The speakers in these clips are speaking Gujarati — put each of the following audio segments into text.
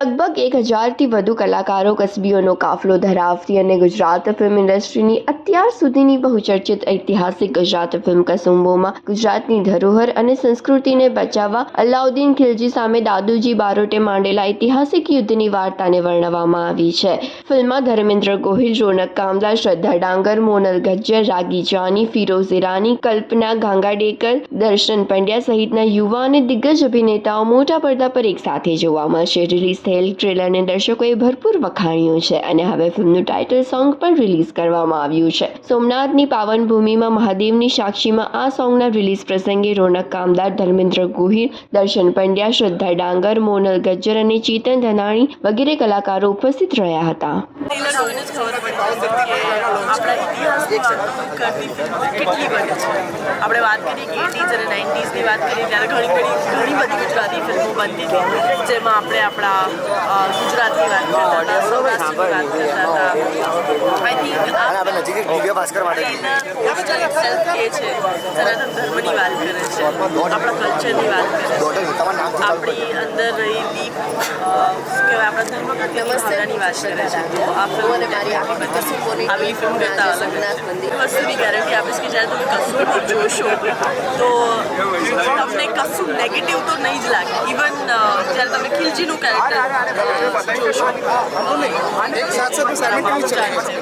લગભગ 1000થી વધુ કલાકારો કસબીઓનો કાફલો ધરાવતી અને ગુજરાત ફિલ્મ ઇન્ડસ્ટ્રીની અત્યાર સુધીની બહુચર્ચિત ઐતિહાસિક ગુજરાત ફિલ્મ કસુંબોમાં ગુજરાતની ધરોહર અને સંસ્કૃતિને બચાવવા અલાઉદ્દીન ખિલજી સામે દાદુજી બારોટે માંડેલા ઐતિહાસિક યુદ્ધની વાર્તાને વર્ણવવામાં આવી છે. ફિલ્મમાં ધર્મેન્દ્ર ગોહિલ, રોનક કામદાર, શ્રદ્ધા ડાંગર, મોનલ ગજ્જર, રાગી જાની, ફિરોઝ ઈરાની, કલ્પના ગાંગાડેકર, દર્શન પંડ્યા સહિતના યુવા અને દિગ્ગજ અભિનેતાઓ મોટા પડદા પર એકસાથે જોવા મળશે. રિલીઝ ટ્રેલરને દર્શકોએ ભરપૂર વખાણ્યું છે અને હવે ફિલ્મનું ટાઇટલ સોંગ પણ રિલીઝ કરવામાં આવ્યું છે. સોમનાથની પાવન ભૂમિમાં મહાદેવની સાક્ષીમાં આ સોંગના રિલીઝ પ્રસંગે રોનક કામદાર, ધર્મેન્દ્ર ગોહિલ, દર્શન પંડ્યા, શ્રદ્ધા ડાંગર, મોનલ ગજ્જર અને ચેતન ધનાણી વગેરે કલાકારો ઉપસ્થિત રહ્યા હતા. આપણે વાત કરીએ કે 80s અને 90sની વાત કરીએ ત્યારે ઘણી બધી ગુજરાતી ફિલ્મો બનતી હતી, જેમાં આપણે આપણા ગુજરાતની વાત કરતા હતા, સૌરાષ્ટ્રની વાત કરતા હતા. આઈ થિંક એ છે સનાતન ધર્મની વાત કરે છે, આપણા કલ્ચરની વાત કરે છે, આપણી અંદર રહેલી કહેવાય આપણા ધર્મ પ્રત્યેની ભાવનાની વાત કરે છે. તો આ ફિલ્મ આવી ફિલ્મ કરતા અલગ વસ્તુની ગેરંટી આપીશ કે જ્યારે તમે કસુંબો જોશો તો તમને કશું નેગેટિવ તો નહીં જ લાગે. ઇવન જ્યારે તમે ખિલજીનું કેરેક્ટર જોશો,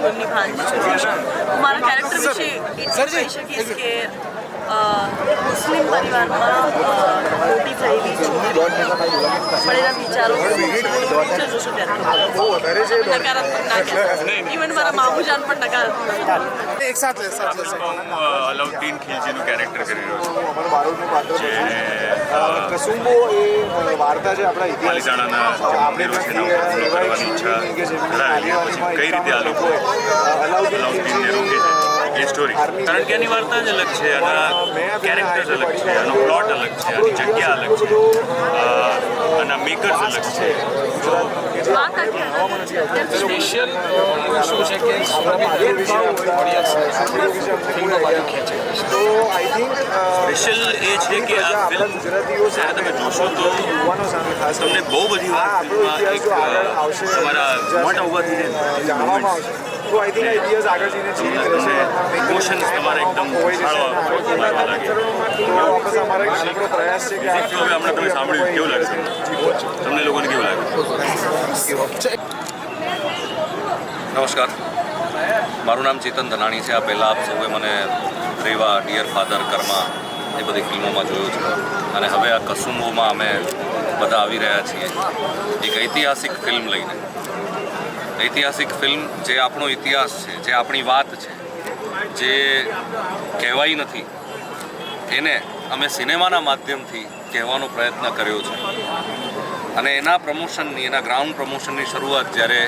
એમની ભાંજી જોશો, મારા કેરેક્ટર વિશે એટલું કહી શકીશ કે મુસ્લિમ પરિવારમાં મોટી થયેલી છોકરી પણ એના વિચારો જોશો ત્યારે નકારાત્મક ના, ઇવન મારા મામુજાન પણ નકારાત્મક. એક સાથ અલાઉદ્દીન ખિલજીનું કેરેક્ટર કરી રહ્યો છું, કસુંબો એ વાર્તા છે આપણા પાલિતાણાના મંદિરો છે એના ઉપર કરવાની ઈચ્છા ધરાવેલી. પછી કઈ રીતે આ લોકો અલાઉદ્દીનને રોકે છે એ સ્ટોરી. કારણ કે એની વાર્તા જ અલગ છે, એના કેરેક્ટર્સ અલગ છે, એનો પ્લોટ અલગ છે, એની જગ્યા અલગ છે, એના મેકર્સ અલગ છે. સ્પેશિયલ શું છે કે સ્પેશિયલ એ છે કે આ ફિલ્મ જ્યારે તમે જોશો તો તમને બહુ બધી વાર ફિલ્મમાં એક તમારા મોટા ઊભા થઈ જાય, ઇમોશન્સ તમારે એકદમ ઉછાળવા લાગે. ફિલ્મ હમણાં તમે સાંભળ્યું કેવું લાગશે તમને લોકોને, કેવું લાગે? નમસ્કાર, મારું નામ ચેતન ધનાણી છે. આ પહેલાં આપ સૌએ મને રેવા, ડિયર ફાધર, કર્મા એ બધી ફિલ્મોમાં જોયું છે અને હવે આ કસુંબોમાં અમે બધા આવી રહ્યા છીએ એક ઐતિહાસિક ફિલ્મ લઈને. ઐતિહાસિક ફિલ્મ જે આપણો ઇતિહાસ છે, જે આપણી વાત છે, જે કહેવાઈ નથી, એને અમે સિનેમાના માધ્યમથી કહેવાનો પ્રયત્ન કર્યો છે. અને એના પ્રમોશનની, એના ગ્રાઉન્ડ પ્રમોશનની શરૂઆત જ્યારે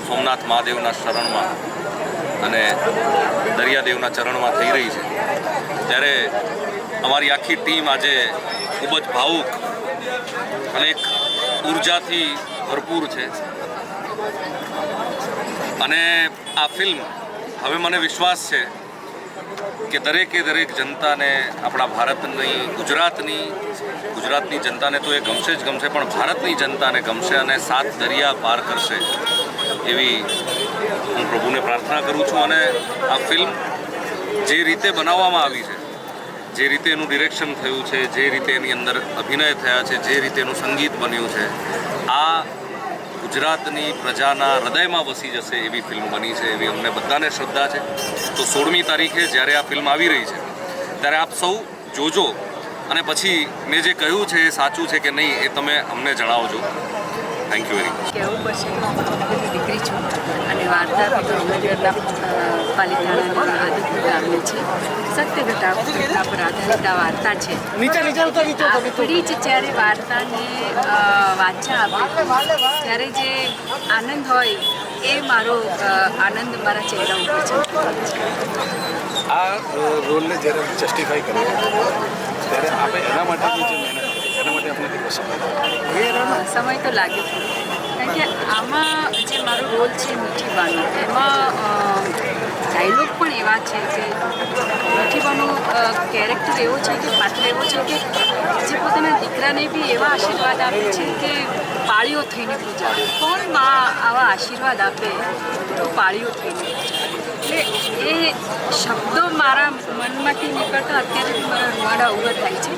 સોમનાથ મહાદેવના શરણમાં અને દરિયાદેવના ચરણમાં થઈ રહી છે, ત્યારે અમારી આખી ટીમ આજે ખૂબ જ ભાવુક અને એક ઉર્જાથી ભરપૂર છે. અને આ ફિલ્મ હવે મને વિશ્વાસ છે કે દરેક જનતાને, આપણા ભારતની, ગુજરાતની જનતાને તો એ ગમશે જ ગમશે, પણ ભારતની જનતાને ગમશે અને 7 દરિયા પાર કરશે એવી હું પ્રભુને પ્રાર્થના કરું છું. અને આ ફિલ્મ જે રીતે બનાવવામાં આવી છે, જે રીતે એનું ડિરેક્શન થયું છે, જે રીતે એની અંદર અભિનય થયા છે, જે રીતે એનું સંગીત બન્યું છે, આ ગુજરાતની પ્રજાના હૃદયમાં વસી જશે એવી ફિલ્મ બની છે, એવી અમને બધાને શ્રદ્ધા છે. તો 16મી તારીખે જ્યારે આ ફિલ્મ આવી રહી છે ત્યારે આપ સૌ જોજો અને પછી મેં જે કહ્યું છે એ સાચું છે કે નહીં એ તમે અમને જણાવજો. Thank you very much. કહેવું પડશે કે દીકરી છું અને વાર્તા પાલિતાણાના આદિપુર ગામની છે. સત્ય ઘટના પર આધારિત આ વાર્તા છે. આપણી જ જ્યારે વાર્તાને વાંચા આપે ત્યારે જે આનંદ હોય એ મારો આનંદ મારા ચહેરા ઉપર છે. આ રોલને જ્યારે જસ્ટિફાઈ કરે ત્યારે આપણે એના માટેની જે મહેનત એના માટે આપણે કેટલો સમય તો લાગે છે, કારણ કે આમાં જે મારો રોલ છે મીઠી બાનો, એમાં ડાયલોગ પણ એવા છે કે મીઠીબાનું કેરેક્ટર એવો છે કે પાત્ર એવો છે કે જે પોતાના દીકરાને બી એવા આશીર્વાદ આપે છે કે પાળીઓ થઈને પૂજા. કોણ માં આવા આશીર્વાદ આપે તો પાળીઓ થઈને પૂજા. એટલે એ શબ્દો મારા મનમાંથી નીકળતા અત્યારે બી મારા રૂવાડા ઊભા થાય છે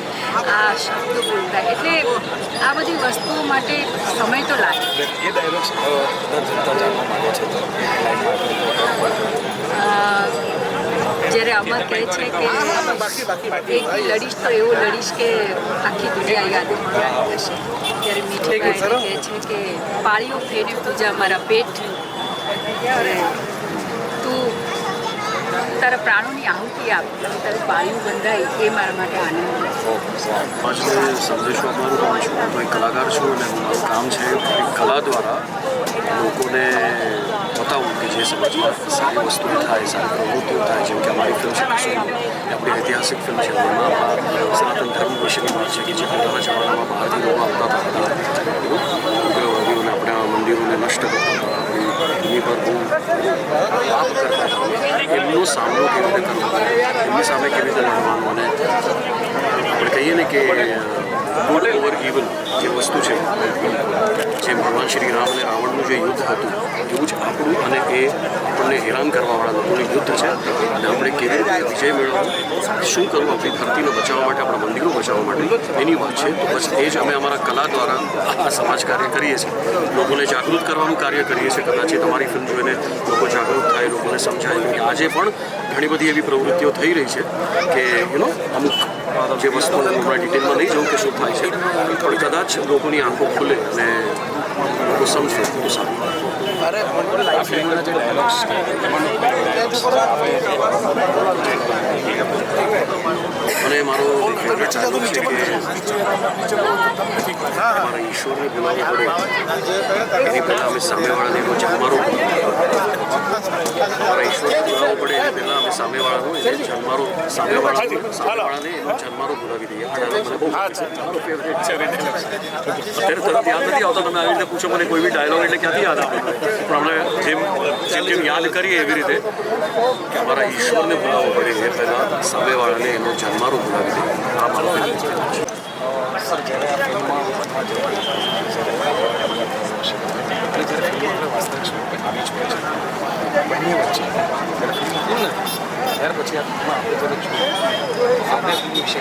આ શબ્દો બોલતા. એટલે આ બધી વસ્તુઓ માટે સમય તો લાગે. એ ડાયલોગ્સ જનતા જાણવા માંગે છે તો જ્યારે અમર કહે છે કે એક લડીશ તો એવું લડીશ કે આખી દુનિયા યાદ હશે, ત્યારે મીઠીબાઈ કહે છે કે પાળીઓ થઈને પૂજા મારા પેટ, અને તું તારા પ્રાણોની આહુતિ આપ, તારું પાળીઓ બંધાય એ મારા માટે આનંદ. પાછળ સંદેશો આપવાનું છું. હું એક કલાકાર છું અને મારું કામ છે એક કલા દ્વારા લોકોને બતાવવું કે જે સમાજમાં સારી વસ્તુઓ થાય, સારી પ્રવૃત્તિઓ થાય. જેમ કે અમારી ફિલ્મ છે કસુંબો, એ આપણી ઐતિહાસિક ફિલ્મ છે. એમાં આપણા સનાતન ધર્મ વિશેની વાત છે કે જે પહેલાંના જમાનામાં બહારથી લોકો આવતા હતા, ઉગ્રવાદીઓને આપણે આ મંદિરોને નષ્ટ કરતા હતા, આપણી ભૂમિ પર બહુ પાપ કરતા હતા. એમનો સામનો કેવી રીતે કરવો, એમની સામે કેવી રીતે લડવાનું, અને આપણે કહીએ ને કે ગુડ ઓવર ઇવલ જે વસ્તુ છે, જે ભગવાન શ્રી રામ અને રાવણનું જે યુદ્ધ હતું એવું જ આપણું અને એ આપણને હેરાન કરવાવાળા લોકોનું યુદ્ધ છે. અને આપણે કેવી રીતે વિજય મેળવવો, શું કરવું આપણી ધરતીને બચાવવા માટે, આપણા મંદિરો બચાવવા માટે, એની વાત છે. તો બસ એ જ અમે અમારા કલા દ્વારા આ સમાજ કાર્ય કરીએ છીએ, લોકોને જાગૃત કરવાનું કાર્ય કરીએ છીએ. કદાચ એ તમારી ફિલ્મ જોઈને લોકો જાગૃત થાય, લોકોને સમજાય કે આજે પણ ઘણી બધી એવી પ્રવૃત્તિઓ થઈ રહી છે કે અમુક જે વસ્તુઓ હમણાં ડિટેલમાં નહીં જાઉં કે શું થાય છે, પણ કદાચ લોકોની આંખો ખુલે અને લોકો સમજે તો સારું. આ ફિલ્મના જે ડાયલોગ્સ છે અને મારો ફેવરેટ ડાયલોગ છે કે મારા ઈશ્વરને બોલાવવું પડે એની પહેલાં અમે સામેવાળાને એનો જન્મારો, મારા ઈશ્વરને બોલાવવું પડે એની પહેલાં અમે સામેવાળાનો એને જન્મારો, સામેવાળાને એનો જન્મારો બોલાવી દઈએ. આ ડાયલોગ મને બહુ મારો ફેવરેટ છે. અત્યારે તરત યાદ નથી આવતા. તમે આવી રીતે પૂછો મને કોઈ બી ડાયલોગ એટલે ક્યાંથી યાદ આવે, પણ અમે જેમ યાદ કરીએ એવી રીતે કે અમારા ઈશ્વરને બોલાવવું પડે એ પહેલાં સામેવાળાને એનો જન્મારો બોલાવી દઈએ. આ મારો ફેવરેટ છે. સર જ્યારે આ ફિલ્મમાં બનવા જઈ રહી છે અને જ્યારે ફિલ્મ આપણે વાસ્તવિક સ્વરૂપે આવી જ હોય છે બંને વચ્ચે જ્યારે ફિલ્મ પૂર્ણ નથી ત્યાર પછી આ ફિલ્મમાં આપણે જ્યારે જોઈએ આપણે ફિલ્મ વિશે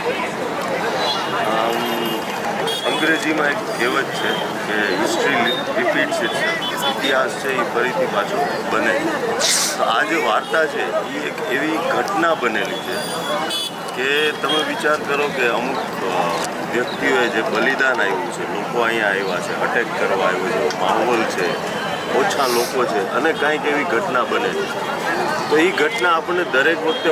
અંગ્રેજીમાં એક કહેવત છે કે હિસ્ટ્રી રિપીટ્સ ઇટસેલ્ફ, ઇતિહાસ છે એ ફરીથી પાછો બને. તો આ જે વાર્તા છે એ એક એવી ઘટના બનેલી છે કે તમે વિચાર કરો કે અમુક વ્યક્તિઓએ જે બલિદાન આપ્યું છે, લોકો અહીંયા આવ્યા છે, અટેક કરવા આવ્યો છે, માહોલ છે, ઓછા લોકો છે, અને કાંઈક એવી ઘટના બને છે. તો એ ઘટના આપણને દરેક વખતે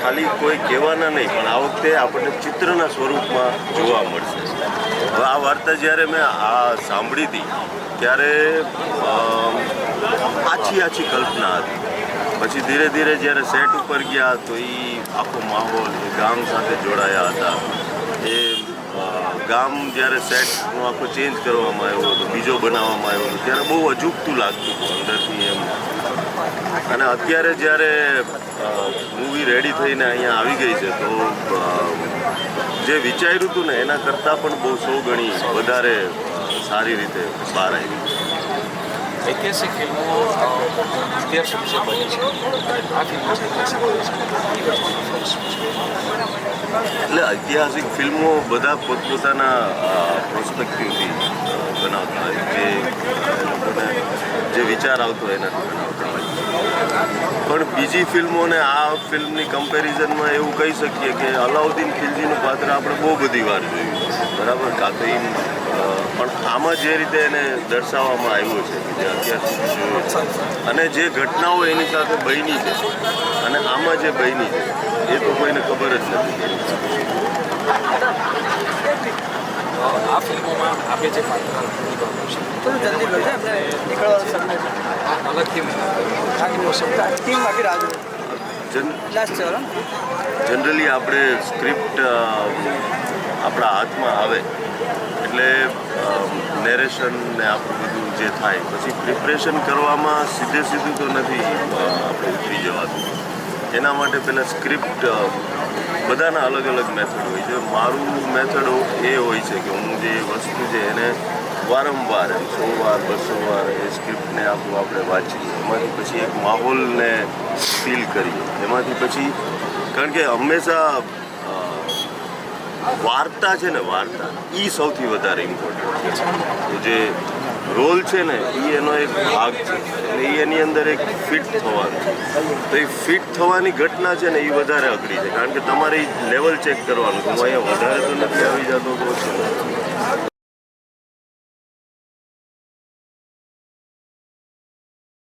ખાલી કોઈ કહેવાના નહીં, પણ આ વખતે આપણને ચિત્રના સ્વરૂપમાં જોવા મળશે. હવે આ વાર્તા જ્યારે મેં આ સાંભળી હતી ત્યારે આછી કલ્પના હતી. પછી ધીરે ધીરે જ્યારે સેટ ઉપર ગયા તો એ આખો માહોલ એ ગામ સાથે જોડાયા હતા. એ ગામ જ્યારે સેટનો આખો ચેન્જ કરવામાં આવ્યો હતો, બીજો બનાવવામાં આવ્યો હતો, ત્યારે બહુ અજુગતું લાગતું હતું અંદરથી એમ. અને અત્યારે જ્યારે મૂવી રેડી થઈને અહીંયા આવી ગઈ છે તો જે વિચાર્યું હતું ને એના કરતાં પણ બહુ 100 ગણી વધારે સારી રીતે બહાર આવી. ઐતિહાસિક ફિલ્મો અત્યાર સુધી જે બની છે આ ફિલ્મ છે એટલે ઐતિહાસિક ફિલ્મો બધા પોતપોતાના પ્રોસ્પેક્ટિવથી બનાવતા હોય, જે લોકોને જે વિચાર આવતો હોય એનાથી બનાવતા હોય. પણ બીજી ફિલ્મોને આ ફિલ્મની કમ્પેરિઝનમાં એવું કહી શકીએ કે અલાઉદ્દીન ખિલજીનું પાત્ર આપણે બહુ બધી વાર જોયું, બરાબર? કાં તો પણ આમાં જે રીતે એને દર્શાવવામાં આવ્યું છે કે જે અત્યાર સુધી જોયું છે અને જે ઘટનાઓ એની સાથે બની છે અને આમાં જે બની છે એ તો કોઈને ખબર જ નથી. આ ફિલ્મોમાં આપણે જે પાત્ર જનરલી આપણે સ્ક્રિપ્ટ આપણા હાથમાં આવે એટલે નેરેશન ને આપણું બધું જે થાય પછી પ્રિપરેશન કરવામાં સીધું તો નથી આપણે ઉતરી જવાતું. એના માટે પહેલાં સ્ક્રિપ્ટ બધાના અલગ અલગ મેથડ હોય છે. મારું મેથડ એ હોય છે કે હું જે વસ્તુ છે એને વારંવાર 100 વાર 200 વાર એ સ્ક્રિપ્ટને આપણે વાંચીએ, એમાંથી પછી એક માહોલને ફીલ કરીએ, એમાંથી પછી કારણ કે હંમેશા વાર્તા છે ને, વાર્તા એ સૌથી વધારે ઇમ્પોર્ટન્ટ છે. તો જે રોલ છે ને એ એનો એક ભાગ છે, એટલે એ એની અંદર એક ફિટ થવાનું. તો એ ફિટ થવાની ઘટના છે ને એ વધારે અઘરી છે, કારણ કે તમારે લેવલ ચેક કરવાનું. હું અહીંયા વધારે તો નથી આવી જતો તો